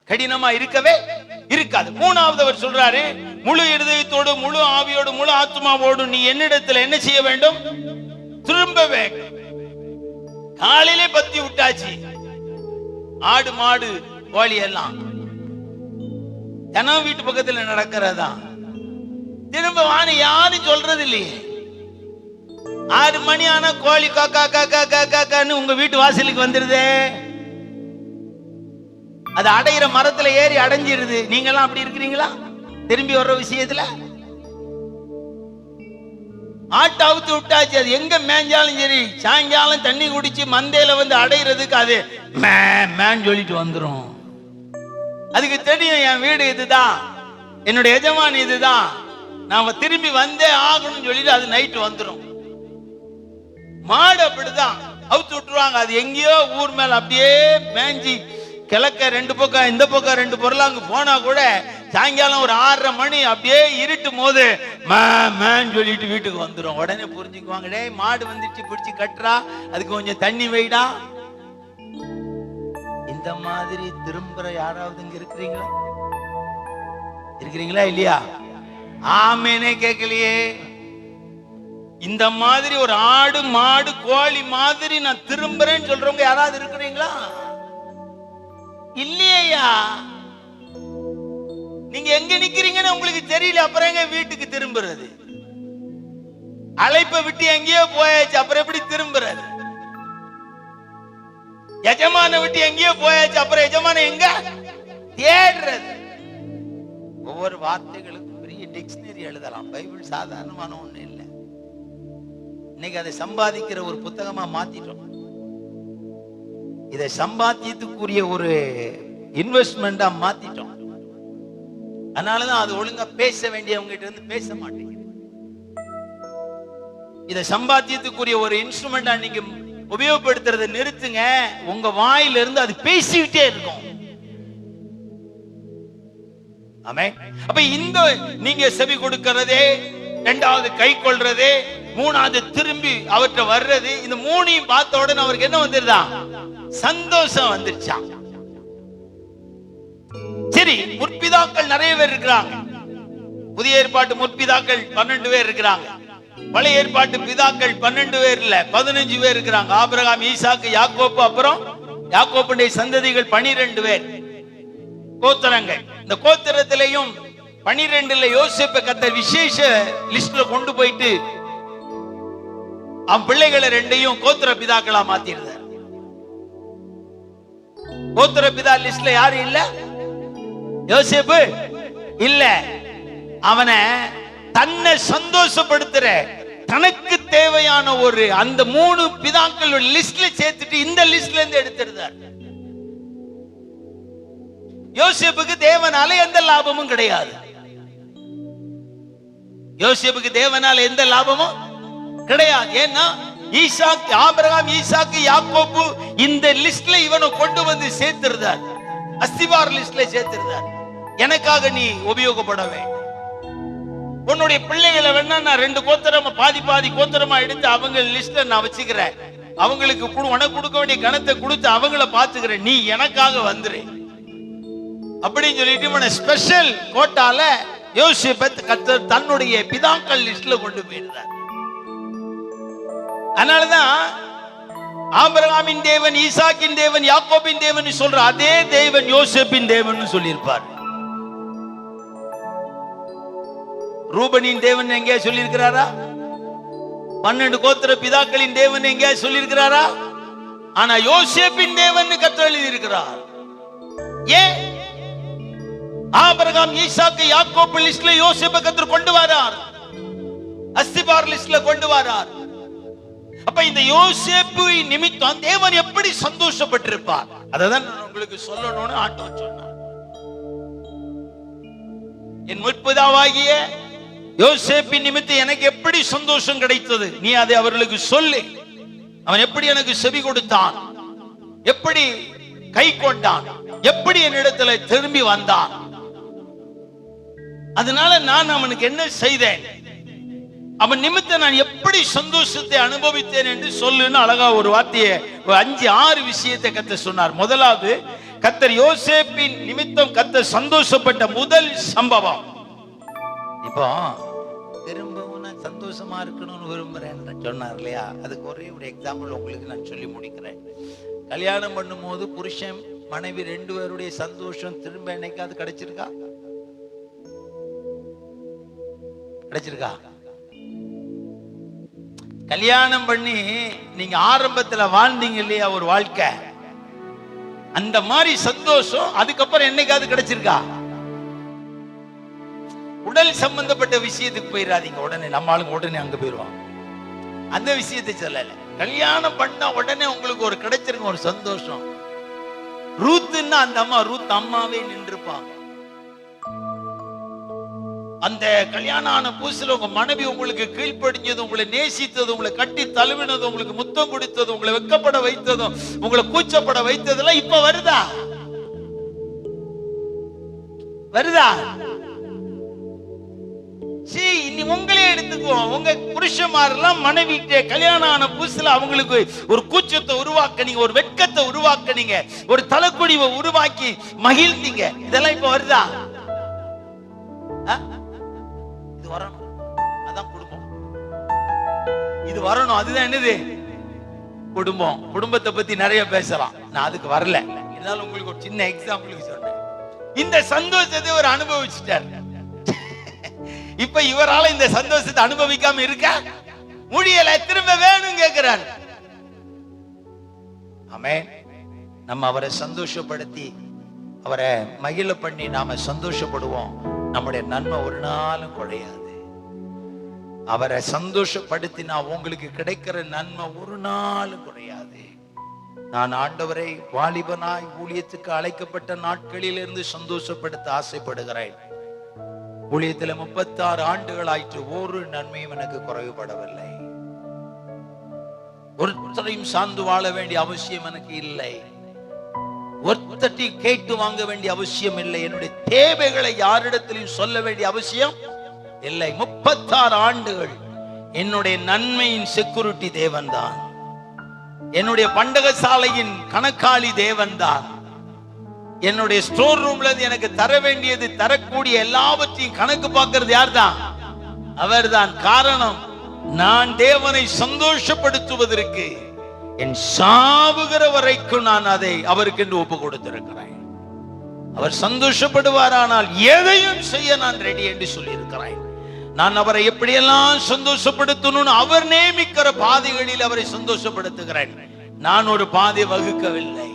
கடினமா இருக்கவே இருக்காது. மூணாவது அவர் சொல்றாரு, முழு இருதயத்தோடு, முழு ஆவியோடு, முழு ஆத்மாவோடு நீ என்னிடத்துல என்ன செய்ய வேண்டும்? திரும்ப வேண்டும். காலையிலே பத்தி விட்டாச்சு, ஆடு மாடு கோழி எல்லாம் தினம் வீட்டு பக்கத்துல நடக்கிறதா. திரும்ப வான்னு யாரும் சொல்றது இல்லையே. 6 மணி ஆனா கோழி காக்கா காக்கா காக்கான்னு உங்க வீட்டு வாசலுக்கு வந்துருதே. அது அடையிற மரத்துல ஏறி அடைஞ்சிருது. நீங்க எல்லாம் அப்படி இருக்கிறீங்களா? திரும்பி வர்ற விஷயத்துல ஆட்டை அவுத்து விட்டாச்சு, அது எங்க மேஞ்சாலும் சரி, சாயங்காலம் தண்ணி குடிச்சு மந்தையில வந்து அடையிறதுக்கு அது மேன்னு சொல்லிட்டு வந்துரும். அதுக்கு தெரியும் என் வீடு இதுதான், என்னுடைய எஜமான் இதுதான், நாம திரும்பி வந்தே ஆகணும்னு சொல்லிட்டு அது நைட்டு வந்துடும். மாடு அப்படிதான் அவுத்து விட்டுருவாங்க. அது எங்கேயோ ஊர் மேல அப்படியே மேஞ்சி கிழக்க 2 பக்கம் இந்த பக்கம் 2 பொருளாங்க போனா கூட சாயங்காலம் ஒரு 6:30 மணி அப்படியே இருட்டும் போது மேன்னு சொல்லிட்டு வீட்டுக்கு வந்துடும். உடனே புரிஞ்சுக்குவாங்க, டேய் மாடு வந்துச்சு, பிடிச்சி கட்டுறா, அதுக்கு கொஞ்சம் தண்ணி வைடா. இந்த மாதிரி திரும்புற யாராவது இங்க இருக்கிறீங்களா? இருக்கிறீங்களா இல்லையா? ஆமேனே கேட்கலையே. இந்த மாதிரி ஒரு ஆடு மாடு கோழி மாதிரி நான் திரும்புறேன்னு சொல்றவங்க யாராவது இருக்கிறீங்களா? இல்லையா? நீங்க எங்க நிக்கிறீங்கன்னு உங்களுக்கு தெரியல, அப்புறம் எங்க வீட்டுக்கு திரும்புறது? அழைப்பை விட்டு எங்கேயோ போயாச்சு, அப்புறம் எப்படி திரும்புறது? எஜமான விட்டு எங்கேயோ போயாச்சு, அப்புறம் எஜமான எங்க தேடுறது? ஒவ்வொரு வார்த்தைகளுக்கும் பெரிய டிக்ஷனரி எழுதலாம். பைபிள் சாதாரணமான ஒண்ணு இல்லை. இன்னைக்கு அதை சம்பாதிக்கிற ஒரு புத்தகமா மாத்திட்டோம். இதை சம்பாத்தியத்துக்குரிய ஒரு இன்வெஸ்ட்மெண்டா மாத்திட்டோம். அதனாலதான் அது ஒழுங்கா பேச வேண்டியவங்க கிட்ட இருந்து பேச மாட்டேங்குது. இதை சம்பாத்தியத்துக்குரிய ஒரு இன்ஸ்ட்ருமெண்டா நீங்க உபயோகப்படுத்துறதை நிறுத்துங்க. உங்க வாயில இருந்து அது பேசிக்கிட்டே இருக்கும். ஆமென். அப்ப இந்த நீங்க செவி கொடுக்கிறதே, 2வது கை கொள்றதே, 3வது திரும்பி அவற்றை வர்றது, இந்த 3ஐயும் பார்த்த உடனே அவருக்கு என்ன வந்துருதா? சந்தோஷம் வந்துருச்சா? சரி, முற்பிதாக்கள் நிறைய பேர் இருக்கிறாங்க. புதிய ஏற்பாட்டு முற்பிதாக்கள் 12 பேர் இருக்கிறாங்க. பழைய ஏற்பாட்டு பிதாக்கள் 12 பேர் இல்ல, 15 பேர் இருக்கிறாங்க. ஆபிரகாம், ஈசாக்கு, யாக்கோப்பு, அப்புறம் யாக்கோப்புடைய சந்ததிகள் 12 பேர் கோத்திரங்கள். இந்த கோத்திரத்திலையும் 12ல யோசேப்பை கர்த்தர் விசேஷ லிஸ்ட்ல கொண்டு போயிட்டு அவன் பிள்ளைகளை 2ஐயும் கோத்திர பிதாக்களா மாத்திருந்தார். கோத்திர பிதா லிஸ்ட்ல யாரும் இல்ல, யோசேப்பு இல்ல. அவனை தன்னை சந்தோஷப்படுத்துற, தனக்கு தேவையான ஒரு அந்த 3 பிதாக்கள் லிஸ்ட்ல சேர்த்துட்டு இந்த லிஸ்ட்ல இருந்து எடுத்திருந்தார். யோசேப்புக்கு தேவனால எந்த லாபமும் கிடையாது. யோசேப்புக்கு தேவனால எந்த லாபமும் கிடையாது. ஏன்னா ஈசாக்கு, ஆபிரகாம், ஈசாக்கு, யாக்கோபு இந்த லிஸ்ட்ல இவனை கொண்டு வந்து சேர்த்திருந்தார். அஸ்திவார லிஸ்ட்ல சேர்த்திருந்தார். எனக்காக நீ உபயோகப்பட வேண்டும். உன்னுடைய பிள்ளைகளை வேணா நான் 2 கோத்திரமா பாதி கோத்திரமா எடுத்து அவங்க லிஸ்ட்ல நான் வச்சுக்கிறேன். அவங்களுக்கு உனக்கு கொடுக்க வேண்டிய கணத்தை கொடுத்து அவங்கள பாத்துக்கிறேன். நீ எனக்காக வந்துரு அப்படின்னு சொல்லிட்டு இவனை ஸ்பெஷல் கோட்டால யோசேப்பை கர்த்தர் தன்னுடைய பிதாக்கள் லிஸ்ட்ல கொண்டு போயிருந்தார். அதனாலதான் ஆபிரகாமின் தேவன், ஈசாக்கின் தேவன், யாக்கோபின் தேவன் சொல்ற அதே தேவன் யோசேப்பின் தேவன் சொல்லியிருப்பார். ரூபனின் தேவன் எங்கேயா சொல்லியிருக்கிறாரா? 12 கோத்திர பிதாக்களின் தேவன் எங்கேயா சொல்லியிருக்கிறாரா? ஆனா யோசேப்பின் தேவன் கர்த்தர் எழுதியிருக்கிறார். ஏன்? ஆபிரகாம், ஈசாக்கு, யாக்கோபு லிஸ்ட்ல யோசேப்பை கர்த்தர் கொண்டு வரார், அஸ்திபார் லிஸ்ட்ல கொண்டு வரார். அப்ப இந்த யோசேப்பு நிமித்தம் தேவன் எப்படி சந்தோஷப்பட்டிருப்பார், அதான் உங்களுக்கு சொல்லணும்னு ஆண்டவர் சொன்னார். என் முற்பிதாவாகிய யோசேப்பின் நிமித்தம் எனக்கு எப்படி சந்தோஷம் கிடைத்தது, நீ அதை அவர்களுக்கு சொல்லு. அவன் எப்படி எனக்கு செவி கொடுத்தான், எப்படி கை கொண்டான், எப்படி என்னிடத்துல திரும்பி வந்தான், அதனால நான் அவனுக்கு என்ன செய்தேன், அவன் நிமித்தம் நான் எப்படி சந்தோஷத்தை அனுபவித்தேன் என்று சொல்லுன்னு அழகா ஒரு வார்த்தையை 5-6 விஷயத்தை கர்த்தர் சொன்னார். முதலாவது, கர்த்தர் யோசேப்பின் நிமித்தம் கர்த்தர் சந்தோஷப்பட்ட முதல் சம்பவம். இப்போ திரும்பவும் நான் சந்தோஷமா இருக்கணும்னு விரும்புறேன்னு சொன்னார் இல்லையா, அதுக்கு ஒரே ஒரு எக்ஸாம்பிள் உங்களுக்கு நான் சொல்லி முடிக்கிறேன். கல்யாணம் பண்ணும் போது புருஷன் மனைவி 2 பேருடைய சந்தோஷம் திரும்ப என்னைக்காவது கிடைச்சிருக்கா? கிடைச்சிருக்கா? கல்யாணம் பண்ணி நீங்க ஆரம்பத்துல வாழ்ந்தீங்க இல்லையா ஒரு வாழ்க்கை, அந்த மாதிரி சந்தோஷம் அதுக்கப்புறம் என்னைக்காவது கிடைச்சிருக்கா? உடல் சம்பந்தப்பட்ட விஷயத்துக்கு போயிடாதீங்க உடனே. நம்ம ஆளுங்க உடனே அங்க போயிருவாங்க. அந்த விஷயத்தை சொல்லல. கல்யாணம் பண்ண உடனே உங்களுக்கு ஒரு கிடைச்சிருக்க ஒரு சந்தோஷம். ரூத்துன்னா அந்த அம்மா, ரூத் அம்மாவே நின்றுப்பாங்க. அந்த கல்யாணம் ஆன புதுசுல உங்க மனைவி உங்களுக்கு கீழ்ப்படிஞ்சது, உங்களை நேசித்தது, உங்களை கட்டி தழுவினது, உங்களுக்கு முத்தம் கொடுத்தது, உங்களை வெக்கப்பட வைத்ததும், உங்களை கூச்சப்பட வைத்ததெல்லாம் இப்ப வருதா? வருதா? இனி உங்களே எடுத்துக்குவோம். உங்க புருஷமாரெல்லாம் மனைவி கல்யாணம் ஆன புதுசுல அவங்களுக்கு ஒரு கூச்சத்தை உருவாக்குனீங்க, ஒரு வெட்கத்தை உருவாக்குனீங்க, ஒரு தலைக்குடிவை உருவாக்கி மகிழ்ந்தீங்க. இதெல்லாம் இப்ப வருதா? இது வரணும். அதான் குடும்பம். இது வரணும். அதுதான் என்னது? குடும்பம். குடும்பத்தை பத்தி நிறைய பேசலாம், நான் அதுக்கு வரல. இருந்தாலும் உங்களுக்கு ஒரு சின்ன எக்ஸாம்பிளுக்கு சொன்னேன். இந்த சந்தோஷத்தை ஒரு அனுபவிச்சுட்டார். இப்ப இவரால இந்த சந்தோஷத்தை அனுபவிக்காம இருக்க முடியல, திரும்ப வேணும் கேட்கிறார். ஆமென். நம்ம அவரை சந்தோஷப்படுத்தி அவரை மகிழ பண்ணி நாம சந்தோஷப்படுவோம். நம்முடைய நன்மை ஒரு நாளும் குறையாது. அவரை சந்தோஷப்படுத்தினா உங்களுக்கு கிடைக்கிற நன்மை ஒரு நாளும் குறையாது. நான் ஆண்டவரை வாலிபனாய் ஊழியத்துக்கு அழைக்கப்பட்ட நாட்களிலிருந்து சந்தோஷப்படுத்த ஆசைப்படுகிறேன். ஊழியத்தில் 36 ஆண்டுகள் ஆயிற்று. ஒரு நன்மையும் எனக்கு குறைவுபடவில்லை. ஒருத்தரையும் சார்ந்து வாழ வேண்டிய அவசியம் எனக்கு இல்லை. ஒருத்தட்டி கேட்டு வாங்க வேண்டிய அவசியம் இல்லை. என்னுடைய தேவைகளை யாரிடத்திலும் சொல்ல வேண்டிய அவசியம் இல்லை. 36 ஆண்டுகள் என்னுடைய நன்மையின் செக்யூரிட்டி தேவன் தான். என்னுடைய பண்டக சாலையின் கணக்காளி தேவன் தான். என்னுடைய ஸ்டோர் ரூம்ல எனக்கு தர வேண்டியது தரக்கூடிய எல்லாவற்றையும் கணக்கு பார்க்கிறது யார் தான்? அவர் தான். காரணம், நான் தேவனை சந்தோஷப்படுத்துவதற்கு என் சாவுகிற வரைக்கும் நான் அதை அவருக்கு என்று ஒப்பு கொடுத்திருக்கிறேன். அவர் சந்தோஷப்படுவாரானால் எதையும் செய்ய நான் ரெடி என்று சொல்லி இருக்கிறேன். நான் அவரை எப்படியெல்லாம் சந்தோஷப்படுத்தணும்னு அவர் நியமிக்கிற பாதைகளில் அவரை சந்தோஷப்படுத்துகிறேன். நான் ஒரு பாதை வகுக்கவில்லை.